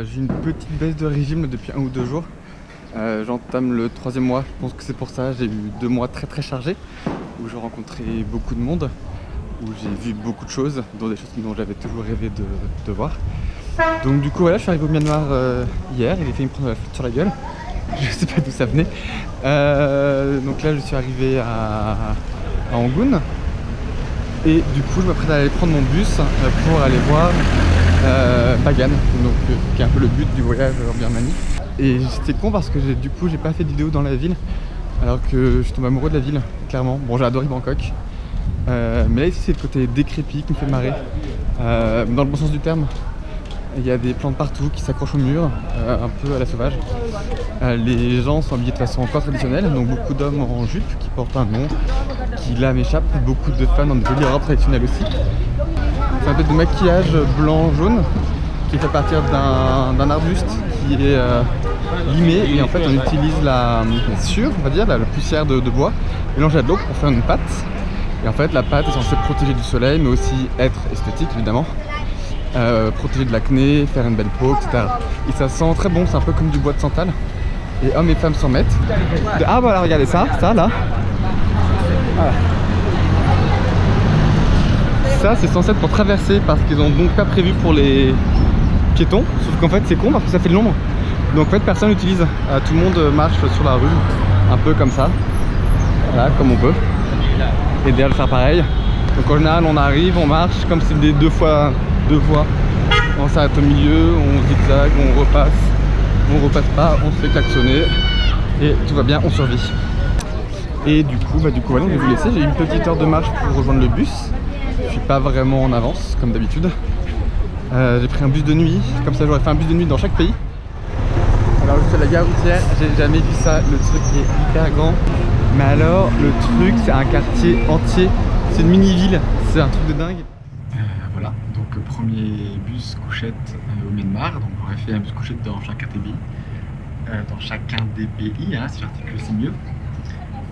J'ai une petite baisse de régime depuis 1 ou 2 jours. J'entame le 3e mois, je pense que c'est pour ça. J'ai eu 2 mois très chargés où j'ai rencontré beaucoup de monde, où j'ai vu beaucoup de choses, dont des choses dont j'avais toujours rêvé de voir. Donc du coup voilà, je suis arrivé au Myanmar hier, il a fait me prendre la flûte sur la gueule. Je sais pas d'où ça venait. Donc là je suis arrivé à Yangon. Et du coup je m'apprête à aller prendre mon bus pour aller voir Bagan, donc qui est un peu le but du voyage en Birmanie. Et c'était con parce que du coup j'ai pas fait de vidéo dans la ville, alors que je suis tombé amoureux de la ville, clairement. Bon, j'ai adoré Bangkok, mais là ici c'est le côté décrépit qui me fait marrer, dans le bon sens du terme. Il y a des plantes partout qui s'accrochent au mur, un peu à la sauvage. Les gens sont habillés de façon encore traditionnelle, donc beaucoup d'hommes en jupe qui portent un nom qui là m'échappe, beaucoup de femmes dans de jolies robes traditionnelles aussi. C'est un peu de maquillage blanc-jaune qui est fait à partir d'un arbuste qui est limé, et en fait on utilise la sciure, on va dire, la poussière de bois mélangée à de l'eau pour faire une pâte. Et en fait la pâte est censée protéger du soleil mais aussi être esthétique évidemment. Protéger de l'acné, faire une belle peau, etc. Et ça sent très bon, c'est un peu comme du bois de santal. Et hommes et femmes s'en mettent. Ah voilà, regardez ça là. Voilà. Ça c'est censé être pour traverser parce qu'ils ont donc pas prévu pour les piétons. Sauf qu'en fait c'est con parce que ça fait de l'ombre. Donc en fait personne n'utilise. Tout le monde marche sur la rue, un peu comme ça. Voilà, comme on peut. Et derrière de faire pareil. Donc en général on arrive, on marche comme c'est des deux voies. On s'arrête au milieu, on zigzag, on repasse pas, on se fait klaxonner et tout va bien, on survit. Et du coup voilà, je vais vous laisser. J'ai une petite heure de marche pour rejoindre le bus. Je suis pas vraiment en avance comme d'habitude. J'ai pris un bus de nuit, comme ça j'aurais fait un bus de nuit dans chaque pays. Alors je suis à la gare routière, j'ai jamais vu ça, le truc est hyper grand. Mais alors le truc c'est un quartier entier, c'est une mini-ville, c'est un truc de dingue. Voilà, donc premier bus couchette au Myanmar, donc j'aurais fait un bus couchette dans chaque catégorie, dans chacun des pays, hein, si j'articule c'est mieux.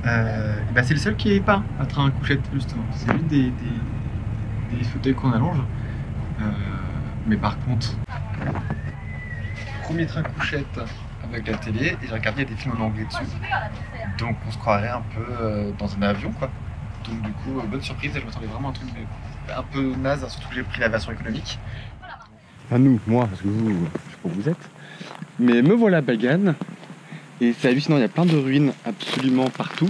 Bah c'est le seul qui est pas un train couchette justement, c'est juste des fauteuils qu'on allonge, mais par contre, premier train couchette avec la télé, et j'ai regardé, il y a des films en anglais dessus, donc on se croirait un peu dans un avion quoi. Donc du coup, bonne surprise, je m'attendais vraiment à un truc un peu naze, surtout que j'ai pris la version économique. Enfin moi, parce que vous, je sais pas où vous êtes. Mais me voilà Bagan, et c'est hallucinant, il y a plein de ruines absolument partout.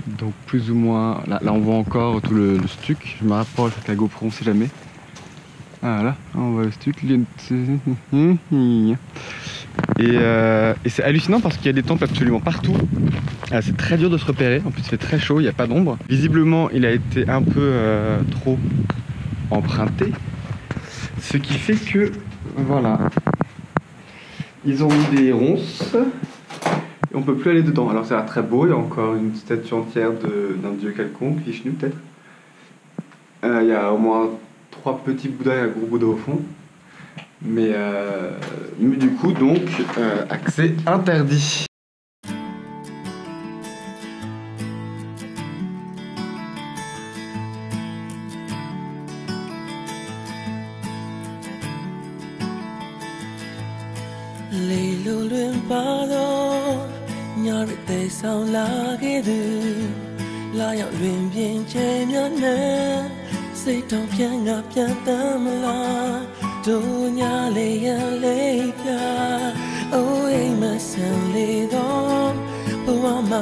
Donc plus ou moins, là on voit encore tout le stuc, je me rapproche avec la GoPro, on sait jamais. Ah là, on voit le stuc. Et c'est hallucinant parce qu'il y a des temples absolument partout. C'est très dur de se repérer, en plus il fait très chaud, il n'y a pas d'ombre. Visiblement il a été un peu trop emprunté. Ce qui fait que, voilà, ils ont mis des ronces et on peut plus aller dedans. Alors ça a l'air très beau, il y a encore une statue entière d'un dieu quelconque, Vishnu peut-être. Il y a au moins 3 petits bouddhas et un gros bouddha au fond. Mais du coup donc accès interdit. Je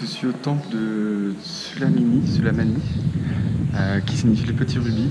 suis au temple de Sulamani, qui signifie le petit rubis.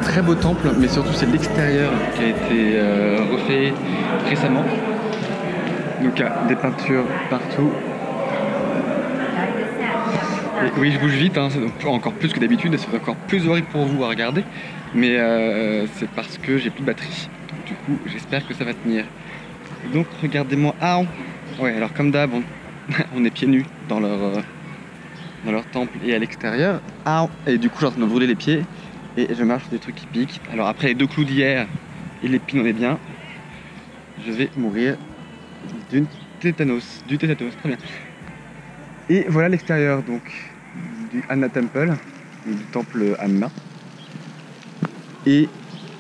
Très beau temple, mais surtout c'est l'extérieur qui a été refait récemment. Donc il y a des peintures partout. Et oui, je bouge vite, hein, c'est encore plus que d'habitude, c'est encore plus horrible pour vous à regarder, mais c'est parce que j'ai plus de batterie. Donc, du coup, j'espère que ça va tenir. Donc regardez-moi. Ah ouais, alors comme d'hab, on est pieds nus dans leur temple et à l'extérieur. Ah, et du coup, je suis en train de me brûler les pieds. Et je marche sur des trucs qui piquent. Alors après les 2 clous d'hier et l'épine on est bien, je vais mourir du tétanos, très bien. Et voilà l'extérieur donc du Anna Temple, du temple Anna. Et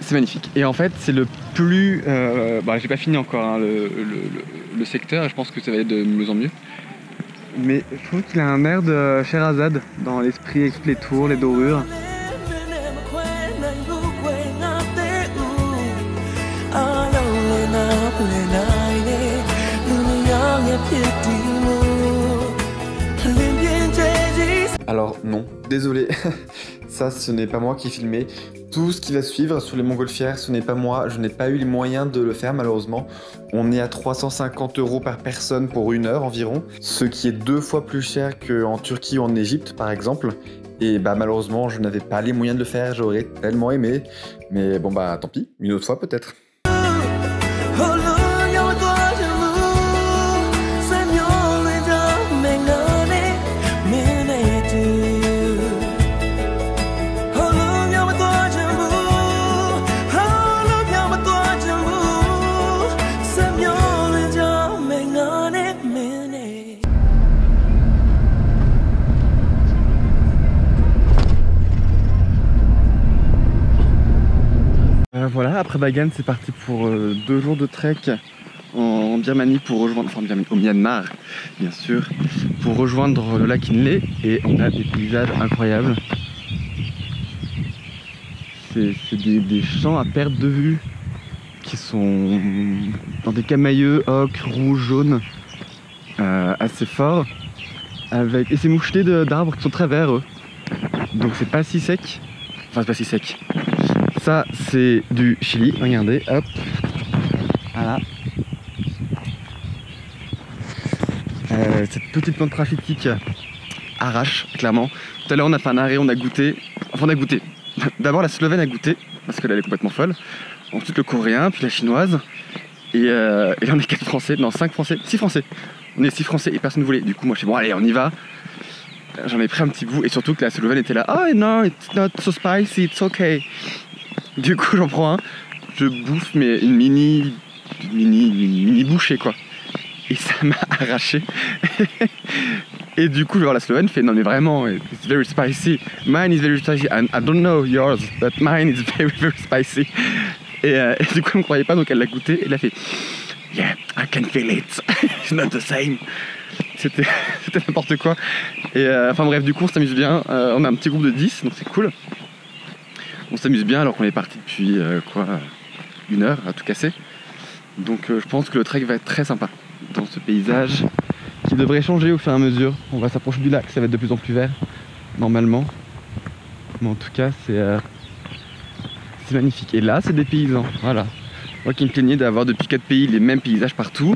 c'est magnifique. Et en fait c'est le plus... j'ai pas fini encore hein, le secteur, je pense que ça va être de mieux en mieux. Mais je trouve qu'il a un air de Scheherazade dans l'esprit avec toutes les tours, les dorures. Alors non, désolé, ça ce n'est pas moi qui ai filmé. Tout ce qui va suivre sur les montgolfières, ce n'est pas moi, je n'ai pas eu les moyens de le faire malheureusement. On est à 350 € par personne pour 1 heure environ, ce qui est 2 fois plus cher qu'en Turquie ou en Égypte par exemple. Et bah malheureusement je n'avais pas les moyens de le faire, j'aurais tellement aimé. Mais bon bah tant pis, une autre fois peut-être. Voilà, après Bagan, c'est parti pour 2 jours de trek en Birmanie pour rejoindre, au Myanmar, bien sûr, pour rejoindre le lac Inle et on a des paysages incroyables. C'est des champs à perte de vue qui sont dans des camailleux, ocre, rouge, jaune, assez forts, et c'est moucheté d'arbres qui sont très verts, eux. Donc c'est pas si sec, enfin c'est pas si sec. Ça c'est du Chili, regardez, hop, voilà. Cette petite plante rachétique arrache, clairement. Tout à l'heure on a fait un arrêt, on a goûté, d'abord la Slovène a goûté, parce qu'elle est complètement folle. Ensuite le coréen, puis la chinoise. Et là on est 4 français, non 5 français, 6 français. On est 6 français et personne ne voulait. Du coup moi je suis bon allez on y va. J'en ai pris un petit bout et surtout que la Slovène était là. Oh non, it's not so spicy, it's okay. Du coup j'en prends un, je bouffe mais une mini bouchée quoi. Et ça m'a arraché. Et du coup je vais voir la Slovène, fait non mais vraiment, it's very spicy. Mine is very spicy, I don't know yours, but mine is very very spicy. Et du coup elle me croyait pas donc elle l'a goûté et elle a fait yeah, I can feel it, it's not the same. C'était n'importe quoi. Et enfin bref, du coup on s'amuse bien, on a un petit groupe de 10 donc c'est cool. On s'amuse bien alors qu'on est parti depuis 1 heure à tout casser. Donc je pense que le trek va être très sympa dans ce paysage qui devrait changer au fur et à mesure. On va s'approcher du lac, ça va être de plus en plus vert, normalement. Mais en tout cas, c'est magnifique. Et là, c'est des paysans, voilà. Moi qui me plaignais d'avoir depuis 4 pays les mêmes paysages partout,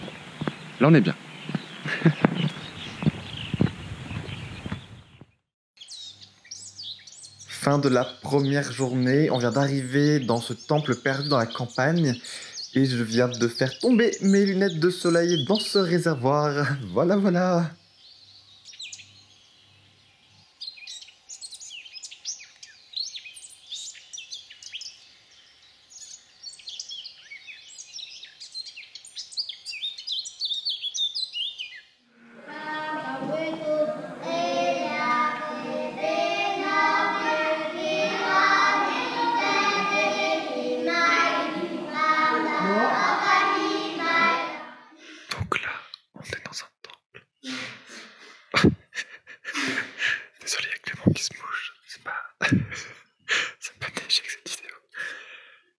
là on est bien. Fin de la première journée, on vient d'arriver dans ce temple perdu dans la campagne et je viens de faire tomber mes lunettes de soleil dans ce réservoir. Voilà, voilà. Donc là, on est dans un temple. Désolé, il y a Clément qui se mouche. C'est pas... Ça me fait échec cette vidéo.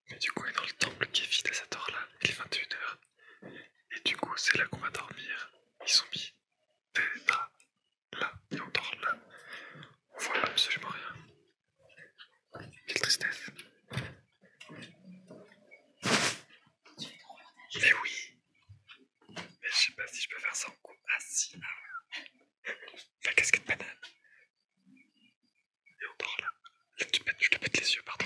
Mais du coup, on est dans le temple qui est vide à cette heure-là. Il est 21h. Et du coup, c'est là qu'on va dormir. Ils ont mis des draps là et on dort là. On voit absolument rien. Quelle tristesse. Mais oui. Mais je sais pas si je peux faire ça en coup. Ah si, ah ouais. La casquette banane. Et on dort là. Là je te pète les yeux, pardon.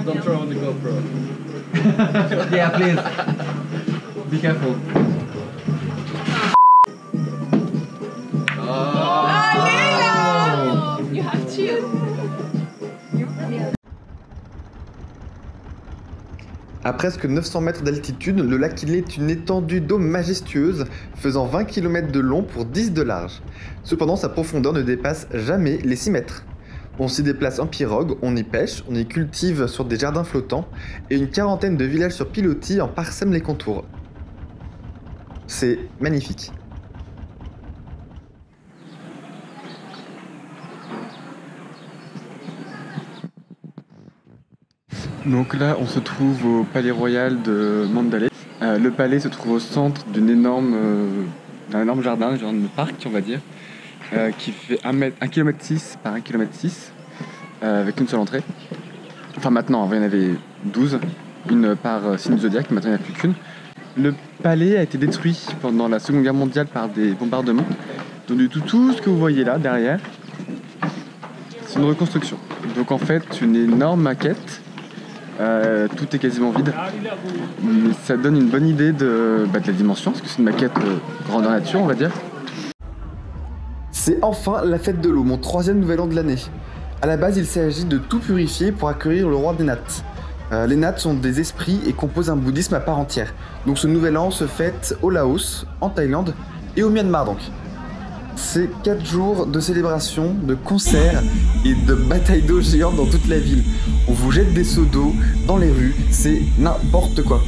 Don't throw on the GoPro. Yeah, please. Be careful. Oh, you have to. À presque 900 mètres d'altitude, le lac Inle est une étendue d'eau majestueuse, faisant 20 km de long pour 10 de large. Cependant, sa profondeur ne dépasse jamais les 6 mètres. On s'y déplace en pirogue, on y pêche, on y cultive sur des jardins flottants, et une quarantaine de villages sur pilotis en parsèment les contours. C'est magnifique. Donc là, on se trouve au palais royal de Mandalay. Le palais se trouve au centre d'un énorme jardin, un genre de parc, on va dire, qui fait 1,6 km par 1,6 km, avec une seule entrée. Enfin maintenant, avant il y en avait 12, une par signe zodiaque, maintenant il n'y en a plus qu'une. Le palais a été détruit pendant la Seconde Guerre mondiale par des bombardements. Donc du tout ce que vous voyez là, derrière, c'est une reconstruction. Donc en fait, une énorme maquette. Tout est quasiment vide, mais ça donne une bonne idée de la dimension, parce que c'est une maquette grandeur nature, on va dire. C'est enfin la fête de l'eau, mon 3e nouvel an de l'année. A la base, il s'agit de tout purifier pour accueillir le roi des Nats. Les Nats sont des esprits et composent un bouddhisme à part entière. Donc ce nouvel an se fête au Laos, en Thaïlande et au Myanmar donc. C'est 4 jours de célébration, de concerts et de batailles d'eau géantes dans toute la ville. On vous jette des seaux d'eau dans les rues, c'est n'importe quoi.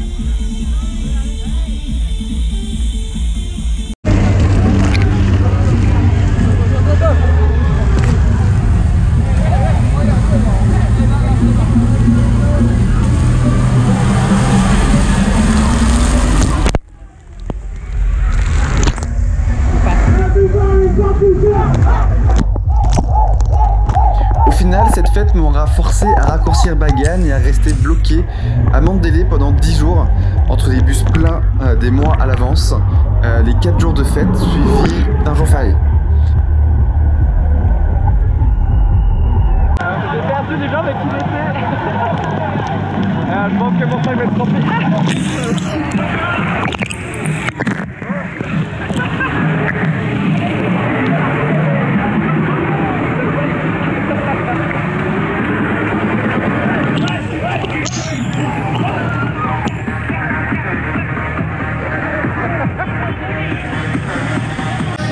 Au final, cette fête m'aura sera forcé à raccourcir Bagan et à rester bloqué à Mandélé pendant 10 jours entre des bus pleins des mois à l'avance, les 4 jours de fête suivis d'un jour férié. J'ai perdu les gens avec qui il était. Je pense que mon sac va être rempli.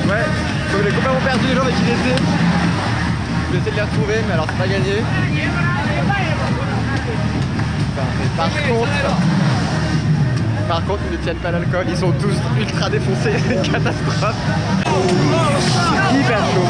Ouais, comme j'ai complètement perdu les gens avec qui il était. Je vais essayer de les retrouver, mais alors c'est pas gagné. Par contre, ils ne tiennent pas l'alcool, ils sont tous ultra défoncés, c'est une catastrophe. Hyper chaud.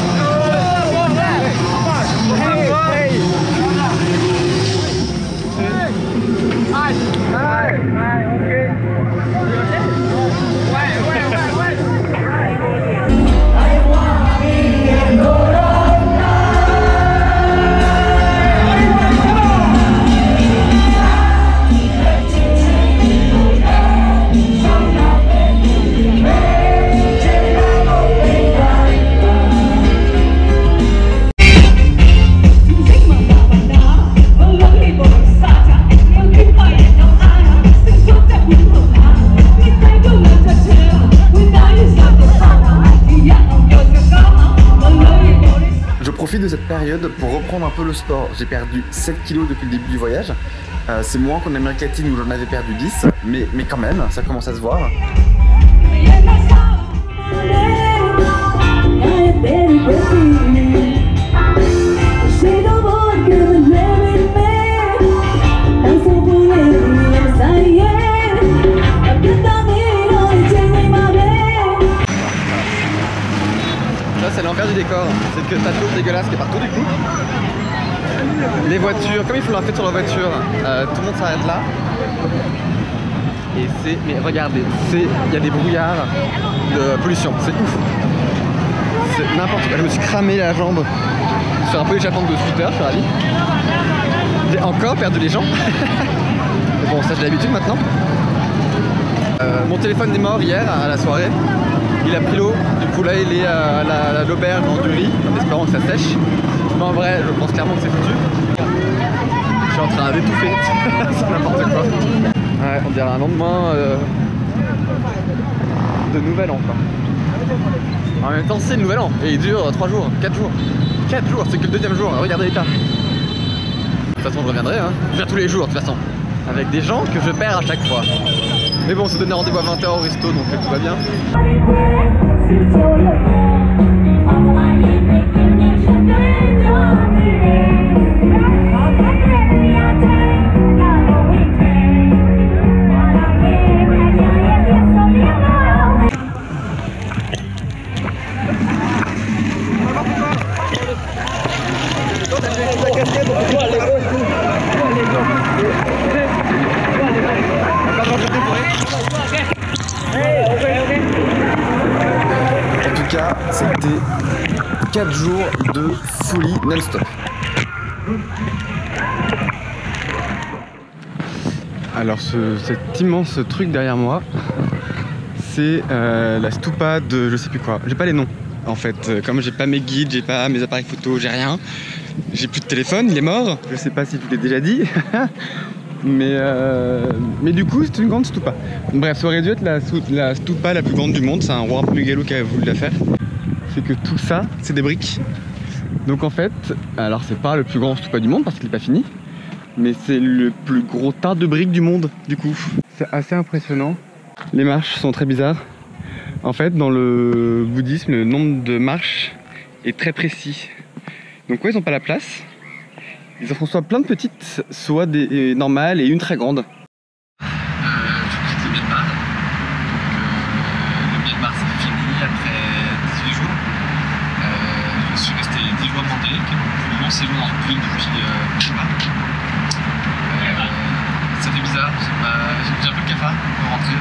De cette période pour reprendre un peu le sport. J'ai perdu 7 kilos depuis le début du voyage. C'est moins qu'en Amérique latine où j'en avais perdu 10, mais quand même, ça commence à se voir. C'est l'envers du décor, c'est que t'as de l'eau dégueulasse qui est partout du coup. Les voitures, comme ils font la fête sur la voiture, tout le monde s'arrête là. Et c'est, mais regardez, il y a des brouillards de pollution, c'est ouf. C'est n'importe quoi, je me suis cramé la jambe sur un peu échappant de scooter, je suis ravi. J'ai encore perdu les gens. Mais bon, ça j'ai l'habitude maintenant. Mon téléphone est mort hier à la soirée. Il a pris l'eau, du coup là il est à l'auberge dans du riz, en espérant que ça sèche. Mais en vrai, je pense clairement que c'est foutu. Je suis en train d'étouffer, c'est n'importe quoi. Ouais, on dirait un lendemain de nouvel an quoi. En même temps c'est le nouvel an, et il dure 3 jours, 4 jours. 4 jours, c'est que le deuxième jour, regardez l'état. De toute façon je reviendrai, hein. Je viens tous les jours de toute façon. Avec des gens que je perds à chaque fois. Mais bon, on s'est donné rendez-vous à 20 h au resto, donc tout va bien. En tout cas, c'était 4 jours de folie non-stop. Alors cet immense truc derrière moi, c'est la stupa de je sais plus quoi. J'ai pas les noms en fait. Comme j'ai pas mes guides, j'ai pas mes appareils photo, j'ai rien. J'ai plus de téléphone, il est mort. Je sais pas si je vous l'ai déjà dit. Mais du coup c'est une grande stupa. Bref, ça aurait dû être la stupa la plus grande du monde. C'est un roi un peu mégalo qui a voulu la faire. C'est que tout ça c'est des briques. Donc en fait, alors c'est pas le plus grand stupa du monde parce qu'il est pas fini, mais c'est le plus gros tas de briques du monde du coup. C'est assez impressionnant. Les marches sont très bizarres. En fait dans le bouddhisme le nombre de marches est très précis. Donc ouais, ils ont pas la place. Ils en font soit plein de petites, soit des normales et une très grande. Je quitte le Myanmar. Le Myanmar c'est fini après 18 jours. Je suis resté 10 jours à Mandalay, qui est mon plus long séjour dans le pays depuis Myanmar. Ça fait bizarre, j'ai un peu le cafard pour rentrer.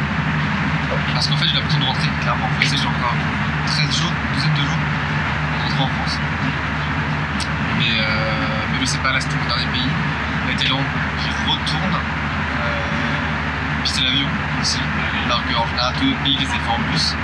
Parce qu'en fait j'ai l'impression de rentrer, clairement. Je sais, j'ai encore 13 jours, 2 jours, pour rentrer en France. Mais le sépare l'Est du dernier pays. La Thaïlande qui retourne. Puis c'est l'avion aussi. Alors qu'en général, tous les pays les fait en bus.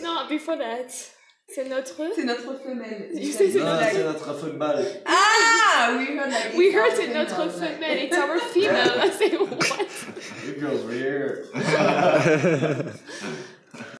Non, before that. C'est notre femelle. C'est notre football. Ah, we heard like. We heard c'est notre femelle. It's our female. I say what? You girls were here.